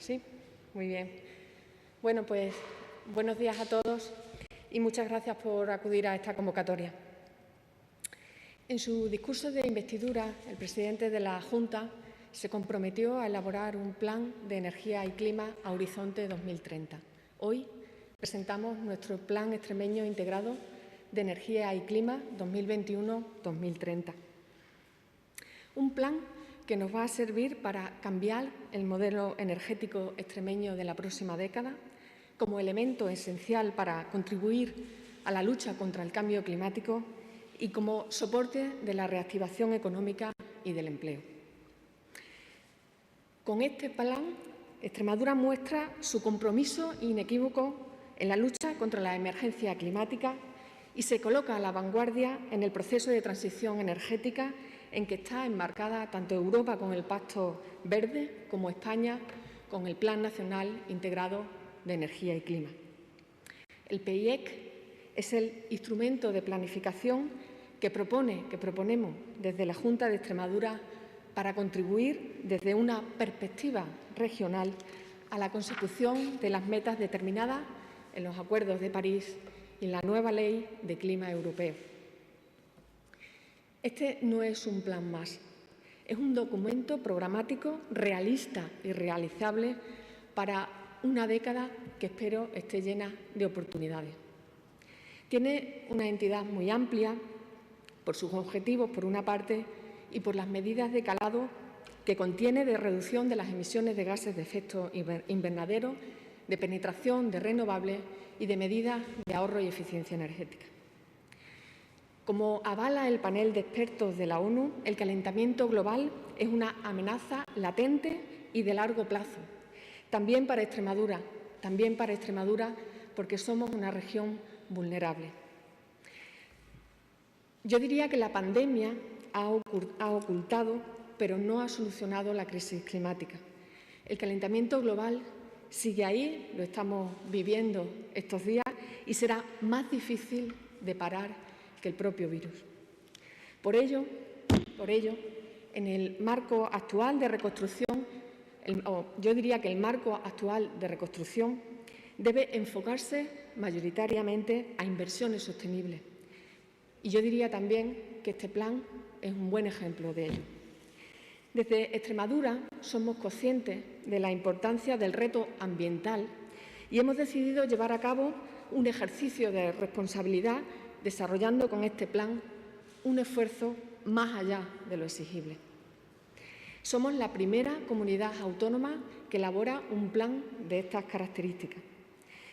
Sí, muy bien. Bueno, pues buenos días a todos y muchas gracias por acudir a esta convocatoria. En su discurso de investidura, el presidente de la Junta se comprometió a elaborar un plan de energía y clima a horizonte 2030. Hoy presentamos nuestro Plan Extremeño Integrado de Energía y Clima 2021-2030. Un plan que nos va a servir para cambiar el modelo energético extremeño de la próxima década como elemento esencial para contribuir a la lucha contra el cambio climático y como soporte de la reactivación económica y del empleo. Con este plan, Extremadura muestra su compromiso inequívoco en la lucha contra la emergencia climática y se coloca a la vanguardia en el proceso de transición energética en que está enmarcada tanto Europa con el Pacto Verde como España con el Plan Nacional Integrado de Energía y Clima. El PIEC es el instrumento de planificación que proponemos desde la Junta de Extremadura para contribuir desde una perspectiva regional a la consecución de las metas determinadas en los Acuerdos de París y en la nueva Ley de Clima Europeo. Este no es un plan más, es un documento programático realista y realizable para una década que espero esté llena de oportunidades. Tiene una entidad muy amplia por sus objetivos, por una parte, y por las medidas de calado que contiene de reducción de las emisiones de gases de efecto invernadero, de penetración de renovables y de medidas de ahorro y eficiencia energética. Como avala el panel de expertos de la ONU, el calentamiento global es una amenaza latente y de largo plazo, también para Extremadura porque somos una región vulnerable. Yo diría que la pandemia ha ocultado, pero no ha solucionado la crisis climática. El calentamiento global sigue ahí, lo estamos viviendo estos días y será más difícil de parar que el propio virus. Por ello, en el marco actual de reconstrucción, yo diría que el marco actual de reconstrucción debe enfocarse mayoritariamente a inversiones sostenibles. Y yo diría también que este plan es un buen ejemplo de ello. Desde Extremadura somos conscientes de la importancia del reto ambiental y hemos decidido llevar a cabo un ejercicio de responsabilidad desarrollando con este plan un esfuerzo más allá de lo exigible. Somos la primera comunidad autónoma que elabora un plan de estas características.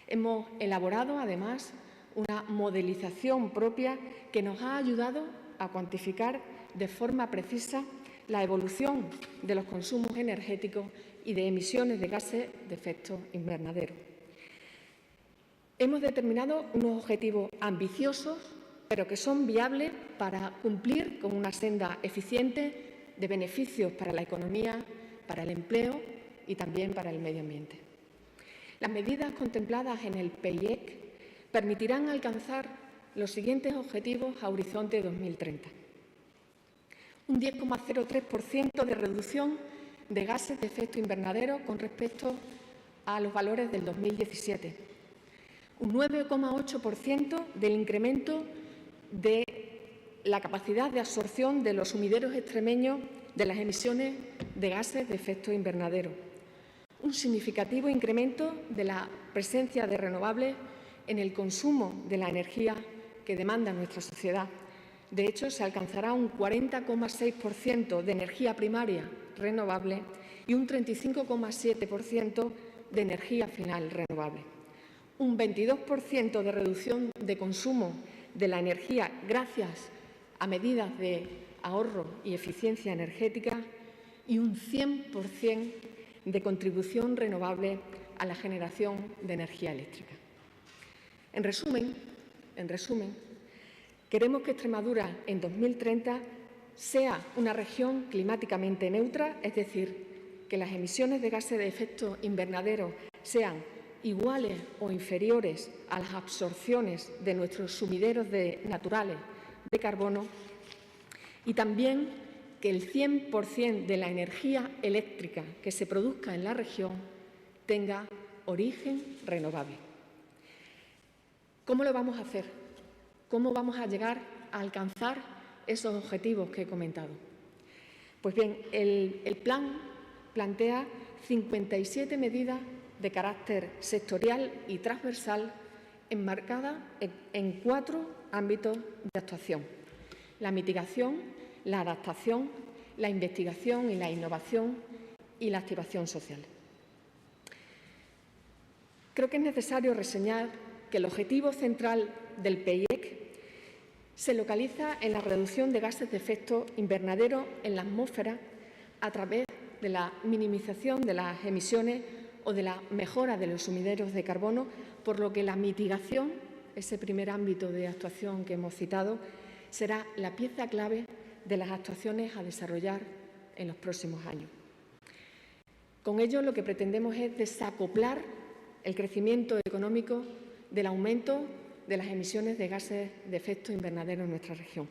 Hemos elaborado, además, una modelización propia que nos ha ayudado a cuantificar de forma precisa la evolución de los consumos energéticos y de emisiones de gases de efecto invernadero. Hemos determinado unos objetivos ambiciosos, pero que son viables para cumplir con una senda eficiente de beneficios para la economía, para el empleo y también para el medio ambiente. Las medidas contempladas en el PIEC permitirán alcanzar los siguientes objetivos a horizonte 2030. Un 10,03% de reducción de gases de efecto invernadero con respecto a los valores del 2017. Un 9,8% del incremento de la capacidad de absorción de los sumideros extremeños de las emisiones de gases de efecto invernadero. Un significativo incremento de la presencia de renovables en el consumo de la energía que demanda nuestra sociedad. De hecho, se alcanzará un 40,6% de energía primaria renovable y un 35,7% de energía final renovable. Un 22% de reducción de consumo de la energía gracias a medidas de ahorro y eficiencia energética y un 100% de contribución renovable a la generación de energía eléctrica. En resumen, queremos que Extremadura en 2030 sea una región climáticamente neutra, es decir, que las emisiones de gases de efecto invernadero sean iguales o inferiores a las absorciones de nuestros sumideros naturales de carbono y también que el 100% de la energía eléctrica que se produzca en la región tenga origen renovable. ¿Cómo lo vamos a hacer? ¿Cómo vamos a llegar a alcanzar esos objetivos que he comentado? Pues bien, el plan plantea 57 medidas de carácter sectorial y transversal enmarcadas en 4 ámbitos de actuación: la mitigación, la adaptación, la investigación y la innovación y la activación social. Creo que es necesario reseñar que el objetivo central del PEIEC se localiza en la reducción de gases de efecto invernadero en la atmósfera a través de la minimización de las emisiones o de la mejora de los sumideros de carbono, por lo que la mitigación, ese primer ámbito de actuación que hemos citado, será la pieza clave de las actuaciones a desarrollar en los próximos años. Con ello, lo que pretendemos es desacoplar el crecimiento económico del aumento de las emisiones de gases de efecto invernadero en nuestra región.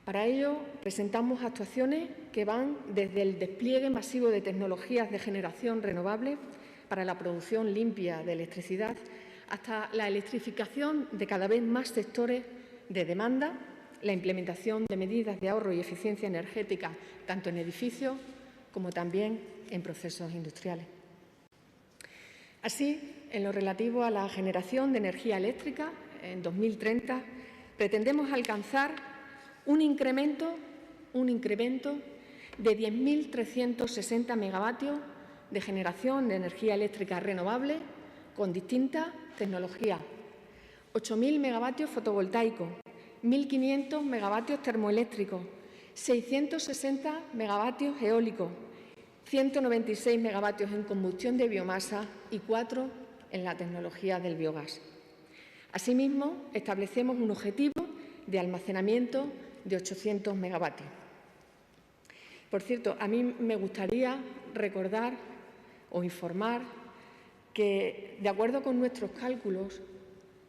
Para ello, presentamos actuaciones que van desde el despliegue masivo de tecnologías de generación renovable para la producción limpia de electricidad hasta la electrificación de cada vez más sectores de demanda, la implementación de medidas de ahorro y eficiencia energética tanto en edificios como también en procesos industriales. Así, en lo relativo a la generación de energía eléctrica, en 2030 pretendemos alcanzar un incremento de 10.360 megavatios de generación de energía eléctrica renovable con distintas tecnologías: 8.000 megavatios fotovoltaicos, 1.500 megavatios termoeléctricos, 660 megavatios eólicos, 196 megavatios en combustión de biomasa y 4 en la tecnología del biogás. Asimismo, establecemos un objetivo de almacenamiento de 800 megavatios. Por cierto, a mí me gustaría recordar o informar que, de acuerdo con nuestros cálculos,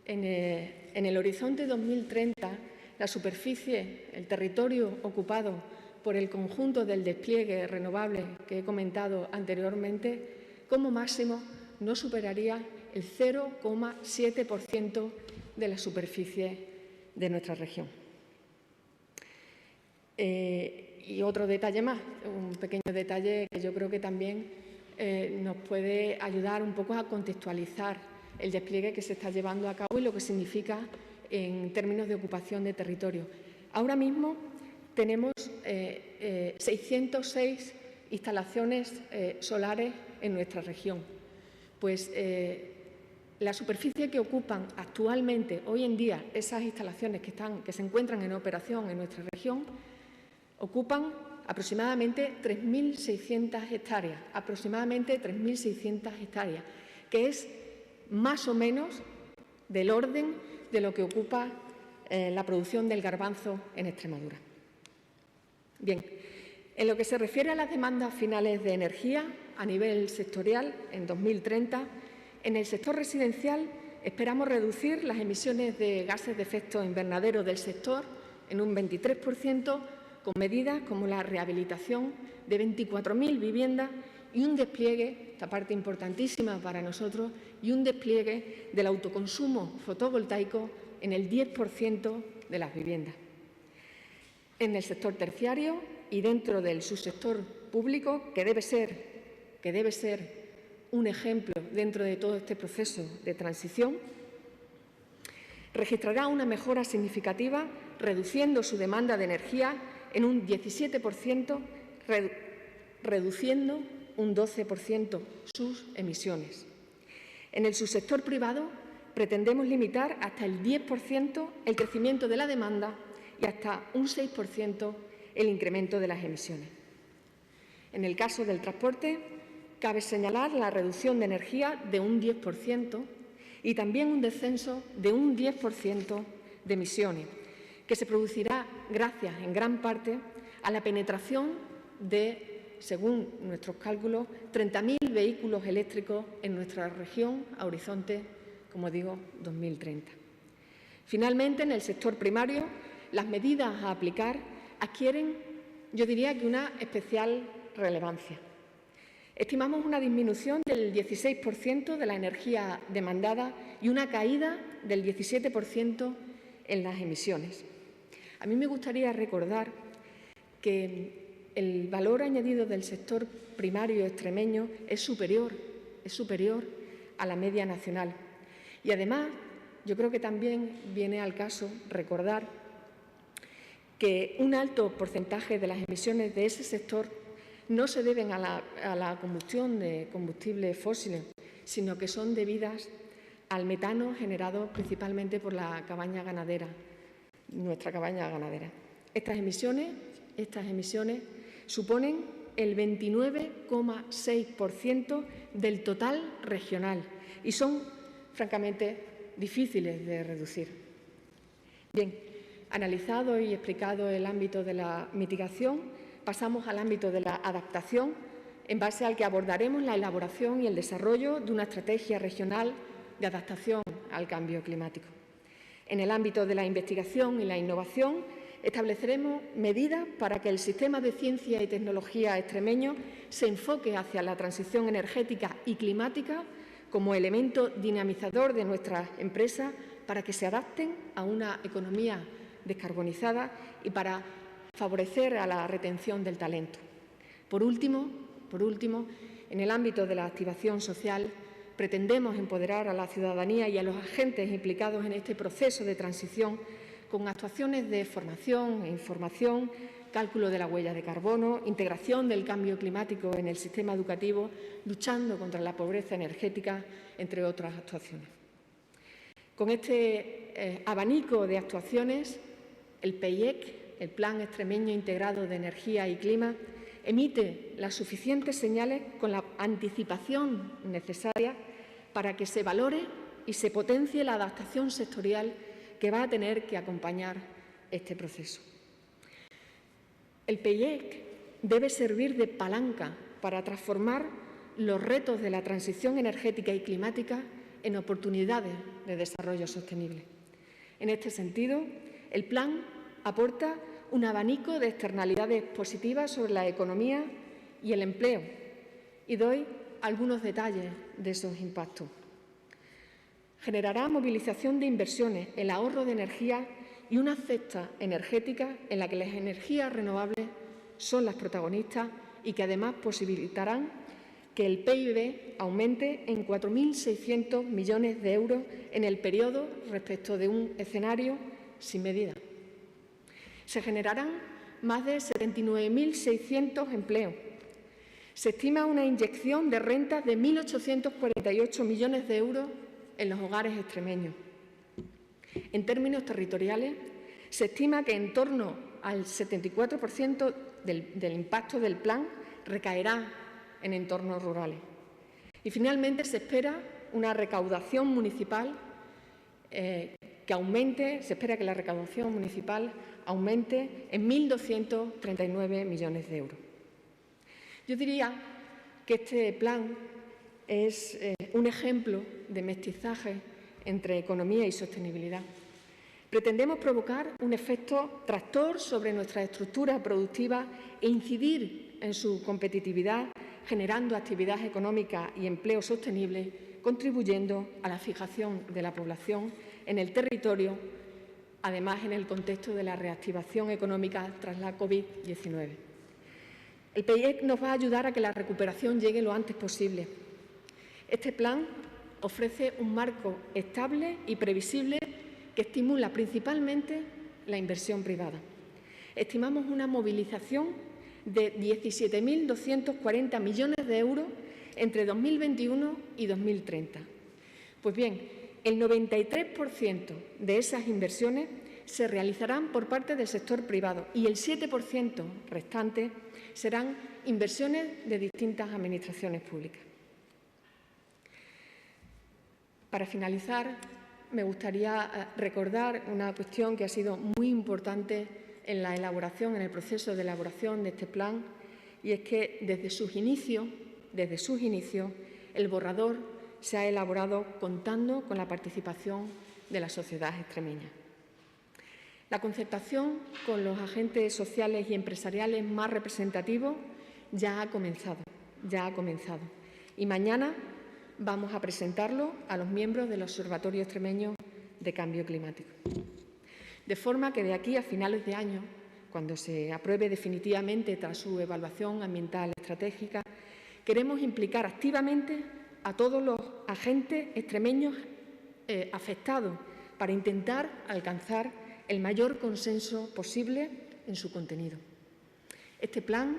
en el horizonte 2030, la superficie, el territorio ocupado por el conjunto del despliegue renovable que he comentado anteriormente, como máximo no superaría el 0,7% de la superficie de nuestra región. Y otro detalle más, un pequeño detalle que yo creo que también nos puede ayudar un poco a contextualizar el despliegue que se está llevando a cabo y lo que significa en términos de ocupación de territorio. Ahora mismo tenemos 606 instalaciones solares en nuestra región. Pues la superficie que ocupan actualmente, hoy en día, esas instalaciones que se encuentran en operación en nuestra región, ocupan aproximadamente 3.600 hectáreas, que es más o menos del orden de lo que ocupa la producción del garbanzo en Extremadura. Bien, en lo que se refiere a las demandas finales de energía a nivel sectorial, en 2030, en el sector residencial esperamos reducir las emisiones de gases de efecto invernadero del sector en un 23%, con medidas como la rehabilitación de 24.000 viviendas y un despliegue, esta parte importantísima para nosotros, y un despliegue del autoconsumo fotovoltaico en el 10% de las viviendas. En el sector terciario y dentro del subsector público, que debe ser un ejemplo dentro de todo este proceso de transición, registrará una mejora significativa, reduciendo su demanda de energía en un 17%, reduciendo un 12% sus emisiones. En el subsector privado pretendemos limitar hasta el 10% el crecimiento de la demanda y hasta un 6% el incremento de las emisiones. En el caso del transporte, cabe señalar la reducción de energía de un 10% y también un descenso de un 10% de emisiones, que se producirá gracias, en gran parte, a la penetración de, según nuestros cálculos, 30.000 vehículos eléctricos en nuestra región a horizonte, como digo, 2030. Finalmente, en el sector primario, las medidas a aplicar adquieren, yo diría que una especial relevancia. Estimamos una disminución del 16% de la energía demandada y una caída del 17% en las emisiones. A mí me gustaría recordar que el valor añadido del sector primario extremeño es superior a la media nacional. Y además, yo creo que también viene al caso recordar que un alto porcentaje de las emisiones de ese sector no se deben a la combustión de combustibles fósiles, sino que son debidas al metano generado principalmente por la cabaña ganadera, nuestra cabaña ganadera. Estas emisiones suponen el 29,6% del total regional y son, francamente, difíciles de reducir. Bien, analizado y explicado el ámbito de la mitigación, pasamos al ámbito de la adaptación, en base al que abordaremos la elaboración y el desarrollo de una estrategia regional de adaptación al cambio climático. En el ámbito de la investigación y la innovación, estableceremos medidas para que el sistema de ciencia y tecnología extremeño se enfoque hacia la transición energética y climática como elemento dinamizador de nuestras empresas para que se adapten a una economía descarbonizada y para favorecer a la retención del talento. Por último, en el ámbito de la activación social, pretendemos empoderar a la ciudadanía y a los agentes implicados en este proceso de transición con actuaciones de formación e información, cálculo de la huella de carbono, integración del cambio climático en el sistema educativo, luchando contra la pobreza energética, entre otras actuaciones. Con este abanico de actuaciones, el PEIEC, el Plan Extremeño Integrado de Energía y Clima, emite las suficientes señales con la anticipación necesaria para que se valore y se potencie la adaptación sectorial que va a tener que acompañar este proceso. El PEIEC debe servir de palanca para transformar los retos de la transición energética y climática en oportunidades de desarrollo sostenible. En este sentido, el plan aporta un abanico de externalidades positivas sobre la economía y el empleo, y doy algunos detalles de esos impactos. Generará movilización de inversiones, el ahorro de energía y una cesta energética en la que las energías renovables son las protagonistas y que además posibilitarán que el PIB aumente en 4.600 millones de euros en el periodo respecto de un escenario sin medida. Se generarán más de 79.600 empleos. Se estima una inyección de rentas de 1.848 millones de euros en los hogares extremeños. En términos territoriales, se estima que en torno al 74% del impacto del plan recaerá en entornos rurales. Y finalmente se espera una recaudación municipal se espera que la recaudación municipal aumente en 1.239 millones de euros. Yo diría que este plan es un ejemplo de mestizaje entre economía y sostenibilidad. Pretendemos provocar un efecto tractor sobre nuestra estructura productiva e incidir en su competitividad, generando actividad económica y empleo sostenible, contribuyendo a la fijación de la población en el territorio, además en el contexto de la reactivación económica tras la COVID-19. El PEIEC nos va a ayudar a que la recuperación llegue lo antes posible. Este plan ofrece un marco estable y previsible que estimula principalmente la inversión privada. Estimamos una movilización de 17.240 millones de euros entre 2021 y 2030. Pues bien, el 93% de esas inversiones se realizarán por parte del sector privado y el 7% restante serán inversiones de distintas administraciones públicas. Para finalizar, me gustaría recordar una cuestión que ha sido muy importante en la elaboración, en el proceso de elaboración de este plan, y es que desde sus inicios, el borrador se ha elaborado contando con la participación de la sociedad extremeña. La concertación con los agentes sociales y empresariales más representativos ya ha comenzado. ya ha comenzado. Y mañana vamos a presentarlo a los miembros del Observatorio Extremeño de Cambio Climático. De forma que de aquí a finales de año, cuando se apruebe definitivamente tras su evaluación ambiental estratégica, queremos implicar activamente a todos los agentes extremeños afectados para intentar alcanzar el mayor consenso posible en su contenido. Este plan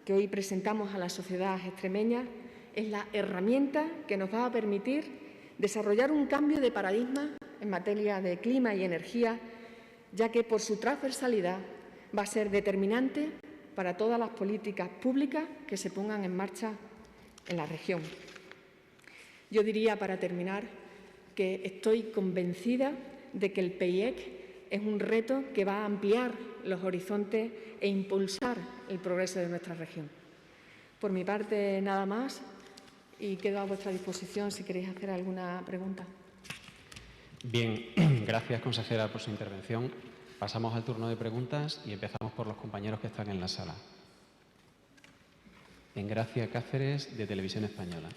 que hoy presentamos a la sociedad extremeña es la herramienta que nos va a permitir desarrollar un cambio de paradigma en materia de clima y energía, ya que por su transversalidad va a ser determinante para todas las políticas públicas que se pongan en marcha en la región. Yo diría, para terminar, que estoy convencida de que el PEIEC es un reto que va a ampliar los horizontes e impulsar el progreso de nuestra región. Por mi parte, nada más, y quedo a vuestra disposición si queréis hacer alguna pregunta. Bien, gracias, consejera, por su intervención. Pasamos al turno de preguntas y empezamos por los compañeros que están en la sala. Engracia Cáceres, de Televisión Española.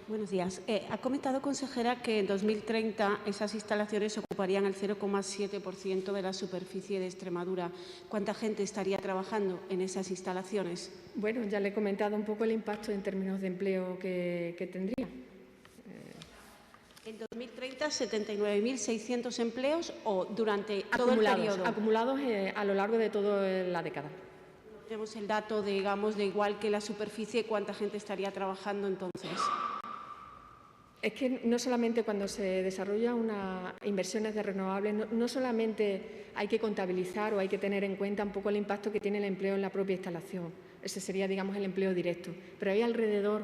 Buenos días. Ha comentado, consejera, que en 2030 esas instalaciones ocuparían el 0,7% de la superficie de Extremadura. ¿Cuánta gente estaría trabajando en esas instalaciones? Bueno, ya le he comentado un poco el impacto en términos de empleo que tendría. En 2030, 79.600 empleos o durante todo el periodo. Acumulados a lo largo de toda la década. Tenemos el dato, digamos, de igual que la superficie, ¿cuánta gente estaría trabajando entonces? Es que no solamente cuando se desarrollan inversiones de renovables, no solamente hay que contabilizar o hay que tener en cuenta un poco el impacto que tiene el empleo en la propia instalación. Ese sería, digamos, el empleo directo. Pero hay alrededor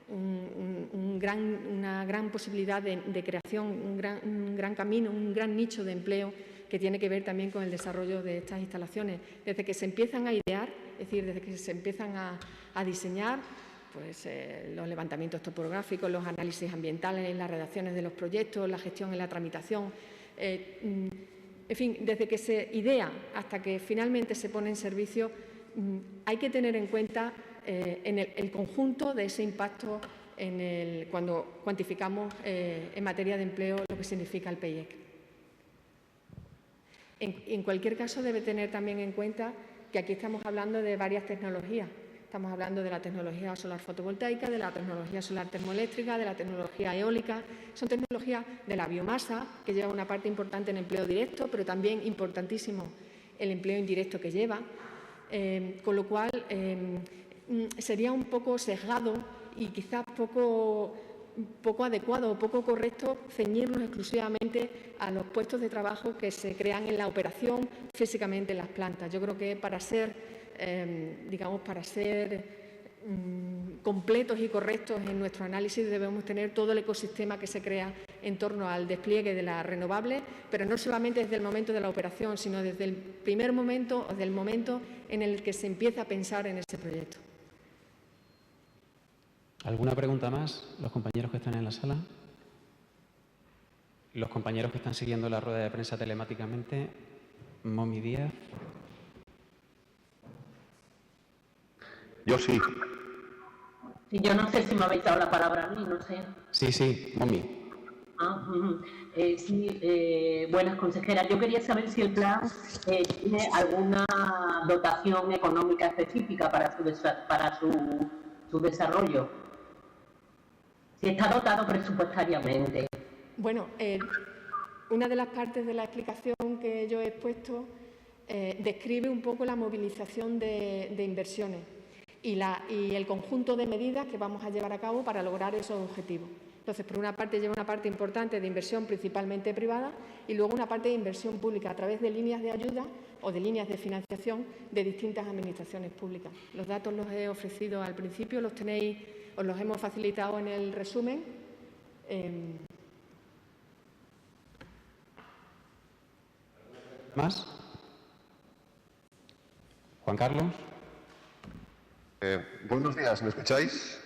una gran posibilidad de creación, un gran camino, un gran nicho de empleo que tiene que ver también con el desarrollo de estas instalaciones. Desde que se empiezan a idear, es decir, desde que se empiezan a diseñar, pues los levantamientos topográficos, los análisis ambientales, las redacciones de los proyectos, la gestión y la tramitación, en fin, desde que se idea hasta que finalmente se pone en servicio, hay que tener en cuenta el conjunto de ese impacto cuando cuantificamos en materia de empleo lo que significa el PEIEC. En cualquier caso, debe tener también en cuenta que aquí estamos hablando de varias tecnologías. Estamos hablando de la tecnología solar fotovoltaica, de la tecnología solar termoeléctrica, de la tecnología eólica. Son tecnologías de la biomasa, que lleva una parte importante en empleo directo, pero también importantísimo el empleo indirecto que lleva. Con lo cual, sería un poco sesgado y quizás poco adecuado o poco correcto ceñirnos exclusivamente a los puestos de trabajo que se crean en la operación físicamente en las plantas. Yo creo que para ser completos y correctos en nuestro análisis debemos tener todo el ecosistema que se crea en torno al despliegue de las renovables, pero no solamente desde el momento de la operación, sino desde el primer momento o desde el momento en el que se empieza a pensar en ese proyecto. ¿Alguna pregunta más? ¿Los compañeros que están en la sala? ¿Los compañeros que están siguiendo la rueda de prensa telemáticamente? Momi Díaz. Yo sí. Sí, yo no sé si me habéis dado la palabra a mí, no sé. Sí, Momi. Buenas, consejeras. Yo quería saber si el plan tiene alguna dotación económica específica para su desarrollo. Si está dotado presupuestariamente. Bueno, una de las partes de la explicación que yo he expuesto describe un poco la movilización de inversiones y el conjunto de medidas que vamos a llevar a cabo para lograr esos objetivos. Entonces, por una parte, lleva una parte importante de inversión principalmente privada y luego una parte de inversión pública a través de líneas de ayuda o de líneas de financiación de distintas administraciones públicas. Los datos los he ofrecido al principio, los tenéis, os los hemos facilitado en el resumen. ¿Más? Juan Carlos. Buenos días, ¿me escucháis?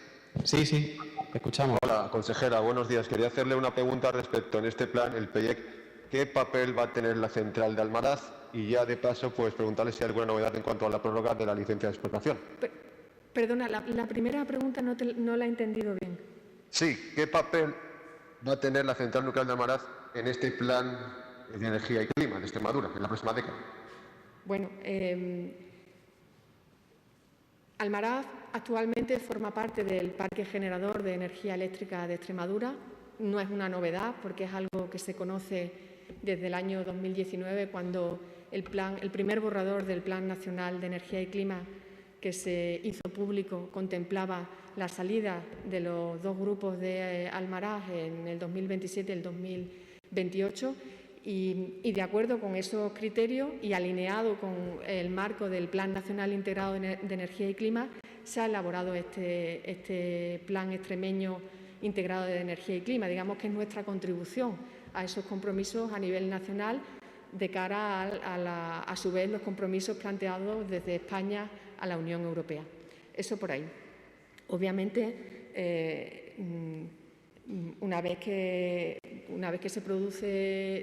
Sí, te escuchamos. Hola, consejera, buenos días. Quería hacerle una pregunta respecto en este plan, el PEIEC, ¿qué papel va a tener la central de Almaraz? Y ya de paso, pues preguntarle si hay alguna novedad en cuanto a la prórroga de la licencia de explotación. Perdona, la primera pregunta no la he entendido bien. Sí, ¿qué papel va a tener la central nuclear de Almaraz en este plan de energía y clima de Extremadura en la próxima década? Bueno, Almaraz actualmente forma parte del parque generador de energía eléctrica de Extremadura. No es una novedad porque es algo que se conoce desde el año 2019, cuando el primer borrador del Plan Nacional de Energía y Clima que se hizo público contemplaba la salida de los dos grupos de Almaraz en el 2027 y el 2028. Y de acuerdo con esos criterios y alineado con el marco del Plan Nacional Integrado de Energía y Clima, se ha elaborado este Plan Extremeño Integrado de Energía y Clima. Digamos que es nuestra contribución a esos compromisos a nivel nacional de cara a su vez, los compromisos planteados desde España a la Unión Europea. Eso por ahí. Obviamente, una vez que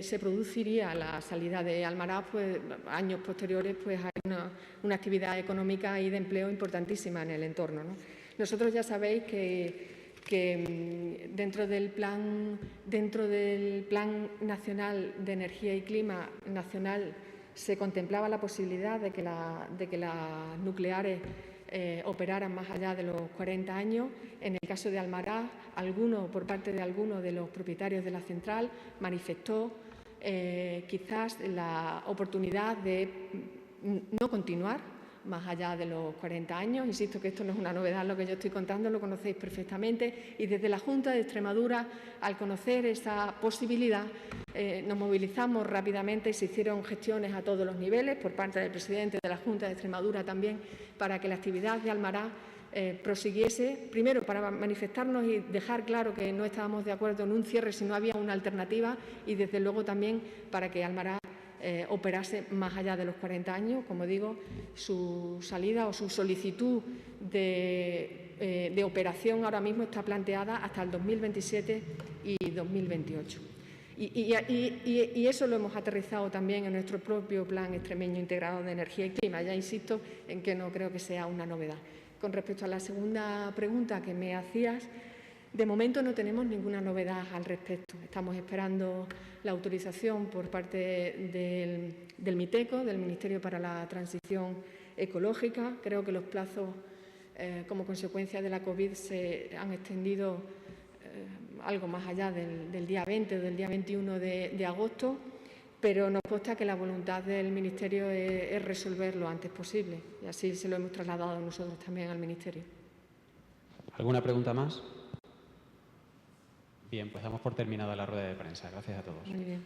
se produciría la salida de Almaraz, pues años posteriores pues hay una actividad económica y de empleo importantísima en el entorno, ¿no? Nosotros ya sabéis que dentro del plan Nacional de Energía y Clima nacional se contemplaba la posibilidad de que las nucleares operaran más allá de los 40 años. En el caso de Almaraz, por parte de alguno de los propietarios de la central manifestó quizás la oportunidad de no continuar más allá de los 40 años. Insisto que esto no es una novedad lo que yo estoy contando, lo conocéis perfectamente, y desde la Junta de Extremadura, al conocer esa posibilidad, nos movilizamos rápidamente y se hicieron gestiones a todos los niveles, por parte del presidente de la Junta de Extremadura también, para que la actividad de Almaraz prosiguiese, primero para manifestarnos y dejar claro que no estábamos de acuerdo en un cierre si no había una alternativa, y desde luego también para que Almaraz operase más allá de los 40 años. Como digo, su salida o su solicitud de operación ahora mismo está planteada hasta el 2027 y 2028. Y eso lo hemos aterrizado también en nuestro propio Plan Extremeño Integrado de Energía y Clima. Ya insisto en que no creo que sea una novedad. Con respecto a la segunda pregunta que me hacías, de momento no tenemos ninguna novedad al respecto. Estamos esperando la autorización por parte del MITECO, del Ministerio para la Transición Ecológica. Creo que los plazos, como consecuencia de la COVID, se han extendido algo más allá del día 20 o del día 21 de agosto, pero nos consta que la voluntad del Ministerio es resolver lo antes posible, y así se lo hemos trasladado nosotros también al Ministerio. ¿Alguna pregunta más? Bien, pues damos por terminada la rueda de prensa. Gracias a todos. Muy bien.